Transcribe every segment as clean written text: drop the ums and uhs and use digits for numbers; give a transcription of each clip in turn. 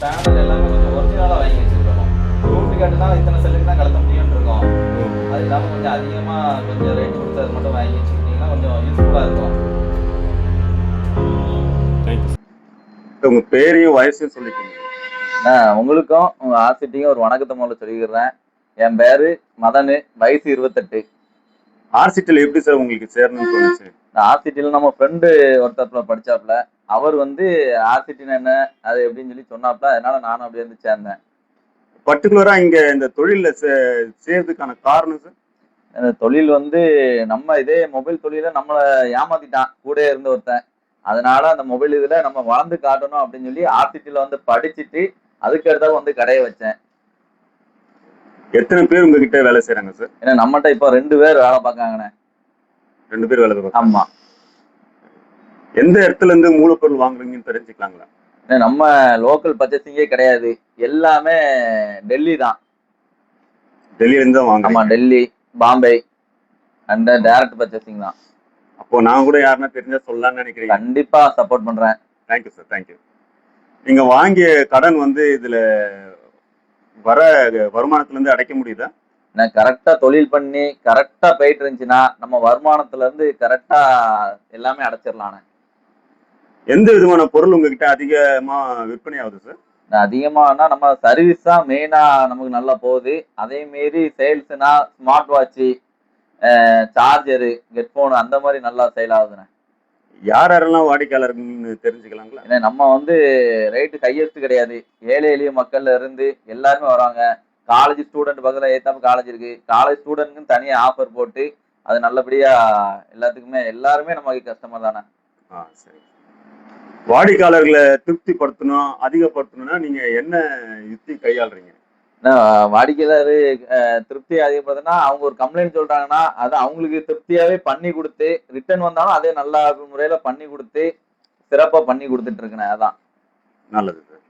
Panel எல்லாமே கொஞ்சம் ஒரிஜினலாக வாங்கி வச்சுருக்கணும். டூப்ளிகேட்னா இத்தனை செல்லுக்கு தான் கலத்த முடியும்னு இருக்கோம். அது இல்லாமல் கொஞ்சம் அதிகமாக கொஞ்சம் ரேட் கொடுத்து அது மட்டும் வாங்கி வச்சுக்கிட்டிங்கன்னா கொஞ்சம் யூஸ்ஃபுல்லாக இருக்கும். தேங்க்யூ. உங்கள் பேரையும் வயசையும் சொல்லிக்கோங்க. உங்களுக்கும் உங்கள் ஆர்சிட்டிக்கும் ஒரு வணக்கத்தை முதல்ல சொல்லிக்கிறேன். என் பேர் மதனு, வயசு 28. ஆர்சிட்டியில் எப்படி சார் உங்களுக்கு சேரணும்னு தோணுச்சு? ஆர்சிட்டியில் நம்ம ஃப்ரெண்டு ஒருத்தர்ல படிச்சாப்புல, அவர் வந்து ஆர்சிட்டின்னு என்ன அது எப்படின்னு சொல்லி சொன்னாப்புல, அதனால நானும் அப்படியே வந்து சேர்ந்தேன். பர்டிகுலரா இங்க இந்த தொழில சேர்றதுக்கான காரணம் சார்? அந்த தொழில் வந்து நம்ம இதே மொபைல் தொழில நம்மளை ஏமாத்திட்டான் கூட இருந்த ஒருத்தன். அதனால அந்த மொபைல் இதுல நம்ம வளர்ந்து காட்டணும் அப்படின்னு சொல்லி ஆர்சிட்டியில் வந்து படிச்சுட்டு அதுக்கு அடுத்த வந்து கடையை வச்சேன். எத்தனை பேர் உங்ககிட்ட வேலை செய்யறாங்க சார்? ஏன்னா நம்மகிட்ட இப்போ 2 பேர் வேலை பார்க்காங்கண்ணே. 2 பேர் வேலை பார்க்காங்க. ஆமா. எந்த இடத்துல இருந்து மூலப்பொருள் வாங்குறீங்கன்னு தெரிஞ்சுக்கலாங்களா? நம்ம லோக்கல் பர்ச்சேசிங்கே கிடையாது, எல்லாமே டெல்லி தான். டெல்லியில இருந்து தான் வாங்க? ஆமா, டெல்லி, பாம்பே அந்த டைரக்ட் பர்ச்சேசிங் தான். அப்போ நான் கூட யாருன்னா தெரிஞ்சா சொல்லலாம்னு நினைக்கிறேன். கண்டிப்பா சப்போர்ட் பண்றேன். Thank you sir, thank you. நீங்க வாங்கிய கடன் வந்து இதுல வர வருமானத்துல இருந்து அடைக்க முடியுதா? நான் கரெக்டா தொழில் பண்ணி கரெக்டா போயிட்டு இருந்துச்சுன்னா நம்ம வருமானத்துல இருந்து கரெக்டா எல்லாமே அடைச்சிடலாம். எந்த விதமான பொருள் உங்ககிட்ட அதிகமா விற்பனை ஆகுது சார்? அதிகமானா நம்ம சர்வீஸ் தான் மெயினா நமக்கு நல்லா போகுது. அதே மாரி சேல்ஸ்னா ஸ்மார்ட் வாட்ச், சார்ஜரு, ஹெட்போன் அந்த மாதிரி நல்லா சேல் ஆகுதுண்ணே. யார் யாரெல்லாம் வாடிக்கையாளர்கள்னு தெரிஞ்சுக்கலாங்களா? ஏன்னா நம்ம வந்து ரேட்டு ஹையஸ்ட் கிடையாது. ஏழை எளிய மக்கள்ல இருந்து எல்லாருமே வராங்க. காலேஜ் ஸ்டூடெண்ட் பக்கத்துல ஏத்தாம காலேஜ் இருக்கு. காலேஜ் ஸ்டூடெண்ட்னு தனியா ஆஃபர் போட்டு அது நல்லபடியா எல்லாத்துக்குமே எல்லாருமே நமக்கு கஸ்டமர் தானே. சரி. வாடிக்கையாளர்களை திருப்திப்படுத்தணும், அதிகப்படுத்தணும்னா நீங்க என்ன யுக்தி கையாளுறீங்க? வாடிக்கையாளர் திருப்தி அதிகப்படுத்தினா அவங்க ஒரு கம்ப்ளைண்ட் சொல்றாங்கன்னா அதை அவங்களுக்கு திருப்தியாவே பண்ணி கொடுத்து ரிட்டர்ன் வந்தாலும் அதே நல்ல முறையில பண்ணி கொடுத்து சிறப்பா பண்ணி கொடுத்துட்டு இருக்கேன். அதான் நல்லது சார்.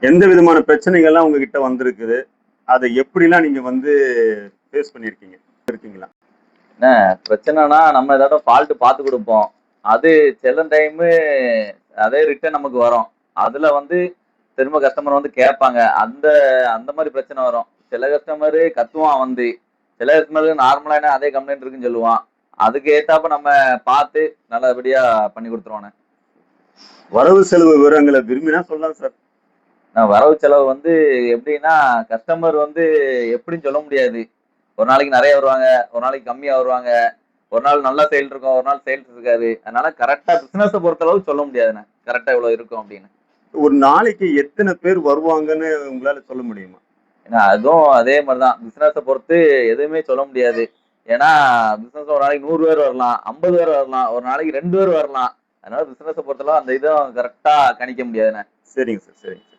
எந்த விதமான பிரச்சனைகள்லாம் உங்ககிட்ட வந்திருக்குது, அதை எப்படிலாம் நீங்க வந்து ஃபேஸ் பண்ணியிருக்கீங்க இருக்கீங்களா? பிரச்சனைனா நம்ம ஏதாவது ஃபால்ட் பார்த்து கொடுப்போம். அது சில டைமு அதே ரிட்டர்ன் நமக்கு வரும். அதுல வந்து திரும்ப கஸ்டமர் வந்து கேட்பாங்க. அந்த அந்த மாதிரி பிரச்சனை வரும். சில கஸ்டமரு கத்துவான் வந்து, சில கஸ்டமருக்கு நார்மலான அதே கம்ப்ளைண்ட் இருக்குன்னு சொல்லுவான். அதுக்கு ஏத்தாப்ப நம்ம பார்த்து நல்லபடியா பண்ணி கொடுத்துருவானே. வரவு செலவு விவரங்களை விரும்பினா சொல்லலாம் சார். வரவு செலவு வந்து எப்படின்னா கஸ்டமர் வந்து எப்படின்னு சொல்ல முடியாது. ஒரு நாளைக்கு நிறைய வருவாங்க, ஒரு நாளைக்கு கம்மியா வருவாங்க, ஒரு நாள் நல்லா சேல் இருக்கும், ஒரு நாள் சேல்ஸ் இருக்காது. அதனால கரெக்டா பிசினஸை பொறுத்தளவு சொல்ல முடியாதுண்ணே கரெக்டா இவ்வளவு இருக்கும் அப்படின்னு. ஒரு நாளைக்கு எத்தனை பேர் வருவாங்கன்னு உங்களால சொல்ல முடியுமா? ஏன்னா அதுவும் அதே மாதிரிதான், பிசினஸை பொறுத்து எதுவுமே சொல்ல முடியாது. ஏன்னா பிசினஸ் ஒரு நாளைக்கு 100 பேர் வரலாம், 50 பேர் வரலாம், ஒரு நாளைக்கு 2 பேர் வரலாம். அதனால பிசினஸை பொறுத்தளவு அந்த இதுவும் கரெக்டா கணிக்க முடியாதுண்ணே. சரிங்க சார், சரிங்க சார்.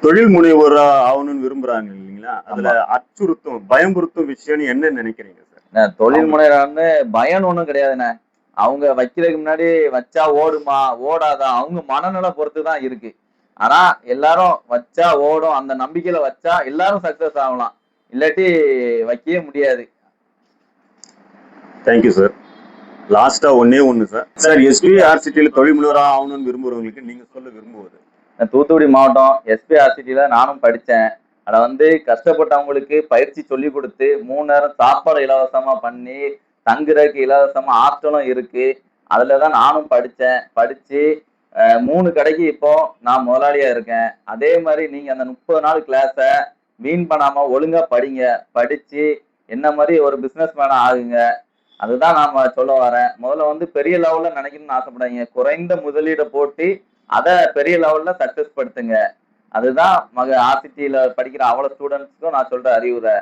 தொழில் முனைவோரா ஆகணும்னு விரும்புறாங்க இல்லைங்களா? அதுல அச்சுறுத்தும் பயம்புறுத்தும் விஷயம்னு என்ன நினைக்கிறீங்க சார்? தொழில் முனைவரான்னு பயம் ஒண்ணும் கிடையாதுண்ணே. அவங்க வைக்கிறதுக்கு முன்னாடி வச்சா ஓடுமா ஓடாதா அவங்க மனநிலை பொறுத்து தான் இருக்கு. ஆனா எல்லாரும் வச்சா ஓடும் அந்த நம்பிக்கையில வச்சா எல்லாரும் சக்சஸ் ஆகலாம், இல்லாட்டி வைக்கவே முடியாது. Thank you sir. லாஸ்டா ஒன்னே ஒண்ணு சார். சார் எஸ்பிஆர்சிட்டியில தொழில் முனைவரா ஆகணும்னு விரும்புறவங்களுக்கு நீங்க சொல்ல விரும்புவது? தூத்துக்குடி மாவட்டம் எஸ்பிஆர்சிட்டியில நானும் படிச்சேன். அதை வந்து கஷ்டப்பட்டவங்களுக்கு பயிற்சி சொல்லி கொடுத்து 3 நேரம் சாப்பாடு இலவசமா பண்ணி தங்குறதுக்கு இலவசமா ஹாஸ்டலும் இருக்கு. அதுலதான் நானும் படிச்சேன். படிச்சு 3 கடைக்கு இப்போ நான் முதலாளியா இருக்கேன். அதே மாதிரி நீங்க அந்த 30 நாள் கிளாஸ வீண் பண்ணாம ஒழுங்கா படிங்க. படிச்சு என்ன மாதிரி ஒரு பிசினஸ் மேனா ஆகுங்க. அதுதான் நாம சொல்ல வரேன். முதல்ல வந்து பெரிய லெவல்ல நினைக்கணும்னு ஆசைப்படாதீங்க. குறைந்த முதலீட போட்டு அதை பெரிய லெவல்ல சக்சஸ் படுத்துங்க. அதுதான் ஆர்சிட்டியில படிக்கிற அவ்வளவு ஸ்டூடெண்ட்ஸ்க்கும் நான் சொல்ற அறிவுரை.